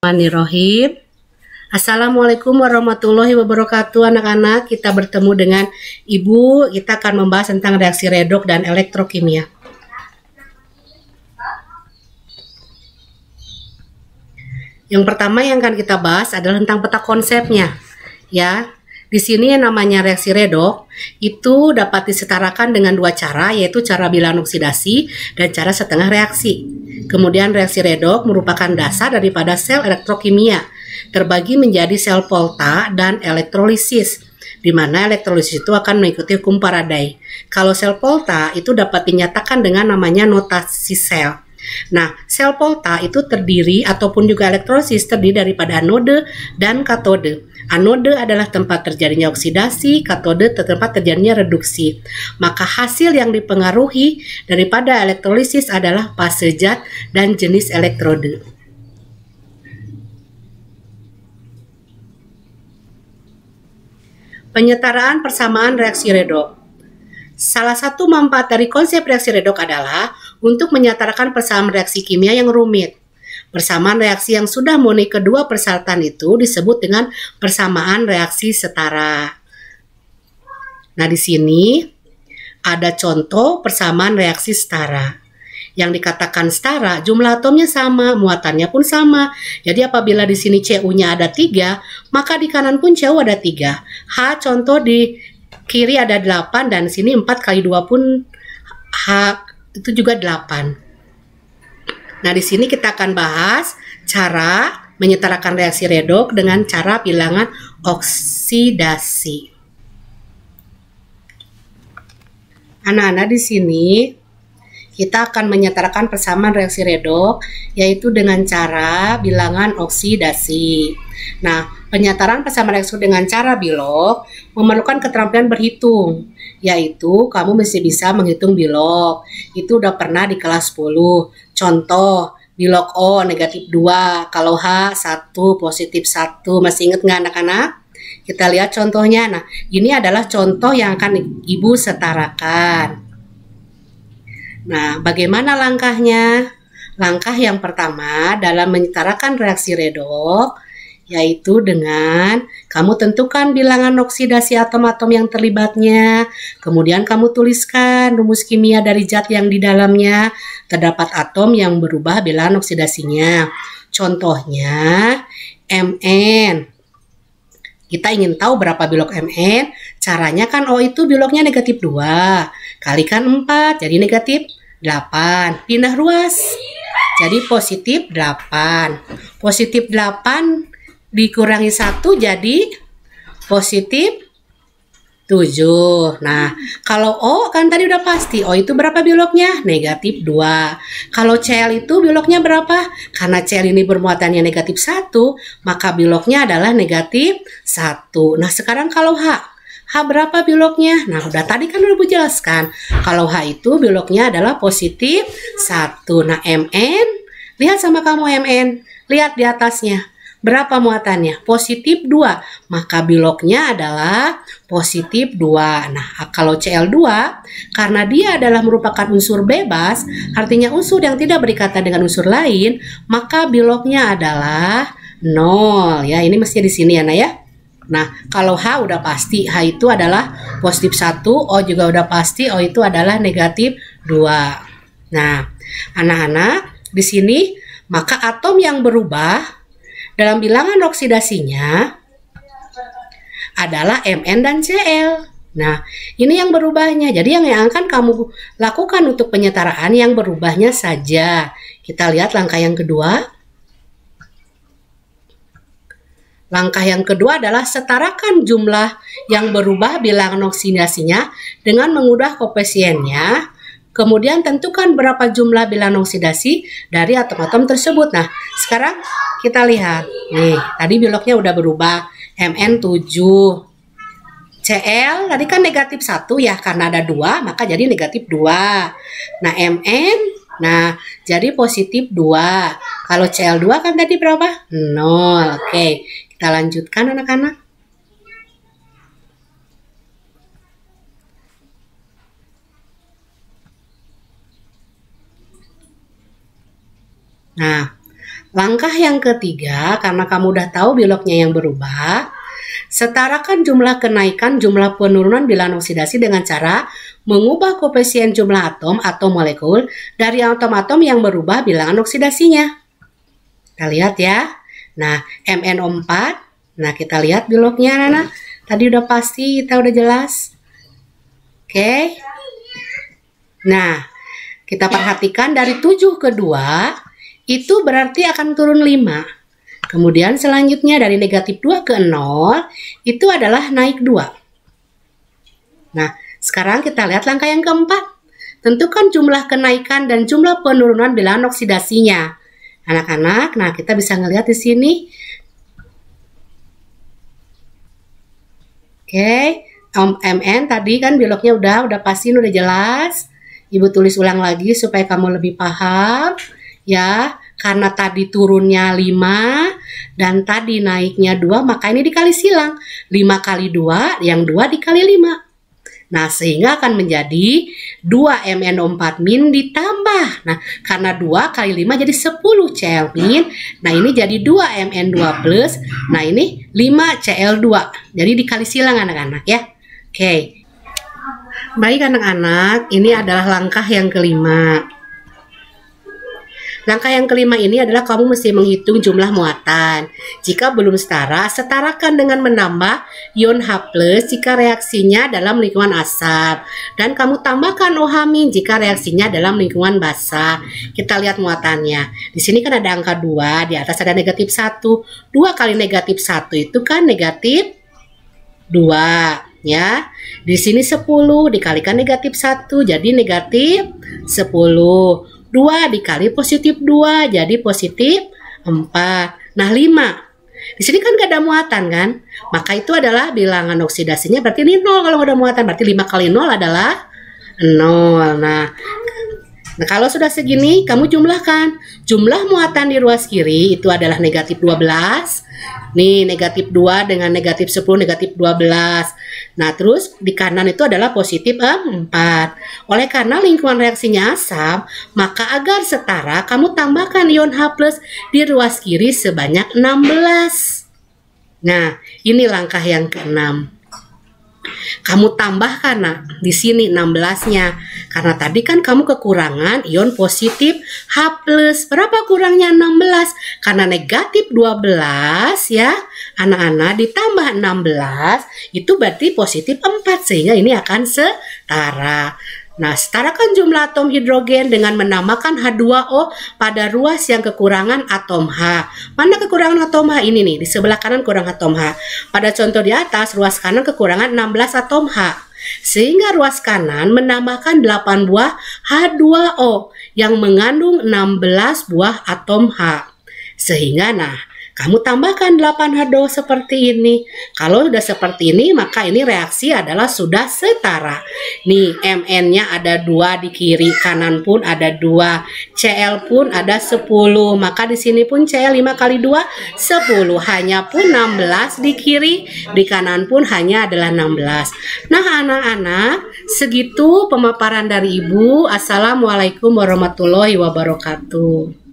Bismillahirrahmanirrahim. Assalamualaikum warahmatullahi wabarakatuh. Anak-anak, kita bertemu dengan Ibu. Kita akan membahas tentang reaksi redoks dan elektrokimia. Yang pertama yang akan kita bahas adalah tentang peta konsepnya. Ya, di sini yang namanya reaksi redoks itu dapat disetarakan dengan dua cara, yaitu cara bilangan oksidasi dan cara setengah reaksi. Kemudian reaksi redoks merupakan dasar daripada sel elektrokimia, terbagi menjadi sel Volta dan elektrolisis, di mana elektrolisis itu akan mengikuti hukum Faraday. Kalau sel Volta itu dapat dinyatakan dengan namanya notasi sel. Nah, sel Volta itu terdiri ataupun juga elektrolisis terdiri daripada anode dan katode. Anode adalah tempat terjadinya oksidasi, katode tempat terjadinya reduksi. Maka hasil yang dipengaruhi daripada elektrolisis adalah fase zat dan jenis elektrode. Penyetaraan persamaan reaksi redoks. Salah satu manfaat dari konsep reaksi redoks adalah untuk menyetarakan persamaan reaksi kimia yang rumit. Persamaan reaksi yang sudah memenuhi kedua persyaratan itu disebut dengan persamaan reaksi setara. Nah, di sini ada contoh persamaan reaksi setara. Yang dikatakan setara, jumlah atomnya sama, muatannya pun sama. Jadi apabila di sini Cu-nya ada 3, maka di kanan pun Cu ada 3. H contoh di kiri ada 8 dan sini 4 kali 2 pun H itu juga 8. Nah, di sini kita akan bahas cara menyetarakan reaksi redoks dengan cara bilangan oksidasi. Anak-anak, di sini kita akan menyetarakan persamaan reaksi redoks yaitu dengan cara bilangan oksidasi. Nah, penyetaraan persamaan reaksi dengan cara bilog memerlukan keterampilan berhitung, yaitu kamu mesti bisa menghitung bilog. Itu udah pernah di kelas 10. Contoh, bilog O negatif 2, kalau H 1, positif 1. Masih ingat nggak anak-anak? Kita lihat contohnya. Nah, ini adalah contoh yang akan Ibu setarakan. Nah, bagaimana langkahnya? Langkah yang pertama dalam menyetarakan reaksi redoks yaitu dengan kamu tentukan bilangan oksidasi atom-atom yang terlibatnya. Kemudian kamu tuliskan rumus kimia dari zat yang di dalamnya. Terdapat atom yang berubah bilangan oksidasinya. Contohnya Mn. Kita ingin tahu berapa bilog Mn. Caranya kan O itu bilognya negatif 2. Kalikan 4 jadi negatif 8. Pindah ruas jadi positif 8. Positif 8 dikurangi 1 jadi positif 7. Nah, kalau O kan tadi udah pasti. O itu berapa bilognya? Negatif 2. Kalau Cl itu bilognya berapa? Karena Cl ini bermuatannya negatif 1, maka bilognya adalah negatif 1. Nah, sekarang kalau H. H berapa bilognya? Nah, udah tadi kan udah Bu jelaskan. Kalau H itu bilognya adalah positif 1. Nah, Mn. Lihat sama kamu Mn. Lihat di atasnya. Berapa muatannya? Positif 2. Maka bilognya adalah positif 2. Nah, kalau Cl2, karena dia adalah merupakan unsur bebas, artinya unsur yang tidak berikatan dengan unsur lain, maka bilognya adalah 0. Ya, ini mesti di sini ya, Nak ya. Nah, kalau H udah pasti. H itu adalah positif 1. O juga udah pasti. O itu adalah negatif 2. Nah, anak-anak, di sini maka atom yang berubah dalam bilangan oksidasinya adalah Mn dan Cl. Nah, ini yang berubahnya. Jadi yang akan kamu lakukan untuk penyetaraan yang berubahnya saja. Kita lihat langkah yang kedua. Langkah yang kedua adalah setarakan jumlah yang berubah bilangan oksidasinya dengan mengubah koefisiennya. Kemudian tentukan berapa jumlah bilangan oksidasi dari atom-atom tersebut. Nah, sekarang kita lihat. Nih, tadi biloknya udah berubah. Mn7. Cl tadi kan negatif 1 ya, karena ada 2 maka jadi negatif 2. Nah, Mn, nah jadi positif 2. Kalau Cl2 kan tadi berapa? 0. Oke. Kita lanjutkan anak-anak. Nah, langkah yang ketiga, karena kamu udah tahu biloknya yang berubah, setarakan jumlah kenaikan jumlah penurunan bilangan oksidasi dengan cara mengubah koefisien jumlah atom atau molekul dari atom-atom yang berubah bilangan oksidasinya. Kita lihat ya. Nah, MnO4. Nah, kita lihat biloknya, anak-anak. Tadi udah pasti, kita udah jelas. Oke. Nah, kita perhatikan dari 7 ke 2, itu berarti akan turun 5. Kemudian selanjutnya dari negatif 2 ke 0, itu adalah naik 2. Nah, sekarang kita lihat langkah yang keempat. Tentukan jumlah kenaikan dan jumlah penurunan bilangan oksidasinya. Anak-anak, nah kita bisa ngelihat di sini. Oke, Mn tadi kan biloknya udah pasti udah jelas. Ibu tulis ulang lagi supaya kamu lebih paham. Ya, karena tadi turunnya 5 dan tadi naiknya 2, maka ini dikali silang. 5 kali 2, yang 2 dikali 5. Nah, sehingga akan menjadi 2 MnO4- ditambah. Nah, karena 2 kali 5 jadi 10 Cl-. Nah, ini jadi 2 Mn2+. Nah, ini 5 Cl2. Jadi dikali silang anak-anak ya. Oke. Baik anak-anak, ini adalah langkah yang kelima. Langkah yang kelima ini adalah kamu mesti menghitung jumlah muatan. Jika belum setara, setarakan dengan menambah ion H+ jika reaksinya dalam lingkungan asap. Dan kamu tambahkan OH- jika reaksinya dalam lingkungan basah. Kita lihat muatannya. Di sini kan ada angka 2, di atas ada negatif 1. 2 kali negatif 1 itu kan negatif 2. Ya, di sini 10 dikalikan negatif 1 jadi negatif 10. 2 dikali positif 2 jadi positif 4. Nah, 5. Di sini kan gak ada muatan kan? Maka itu adalah bilangan oksidasinya berarti ini 0 kalau gak ada muatan. Berarti 5 kali 0 adalah 0. Nah, kalau sudah segini kamu jumlahkan. Jumlah muatan di ruas kiri itu adalah negatif 12. Nih, negatif 2 dengan negatif 10, negatif 12. Nah, terus di kanan itu adalah positif 4. Oleh karena lingkungan reaksinya asam, maka agar setara, kamu tambahkan ion H+ di ruas kiri sebanyak 16. Nah, ini langkah yang ke-6. Kamu tambahkan di sini 16-nya. Karena tadi kan kamu kekurangan ion positif H+. Berapa kurangnya 16? Karena negatif 12 ya, anak-anak ditambah 16 itu berarti positif 4 sehingga ini akan setara. Nah, setarakan jumlah atom hidrogen dengan menambahkan H2O pada ruas yang kekurangan atom H. Mana kekurangan atom H? Ini nih, di sebelah kanan kurang atom H. Pada contoh di atas, ruas kanan kekurangan 16 atom H. Sehingga ruas kanan menambahkan 8 buah H2O yang mengandung 16 buah atom H. Sehingga kamu tambahkan 8 H2O seperti ini. Kalau sudah seperti ini, maka ini reaksi adalah sudah setara. Nih, Mn-nya ada 2 di kiri, kanan pun ada 2. Cl pun ada 10. Maka di sini pun Cl 5 kali 2, 10. Hanya pun 16 di kiri, di kanan pun hanya adalah 16. Nah, anak-anak, segitu pemaparan dari Ibu. Assalamualaikum warahmatullahi wabarakatuh.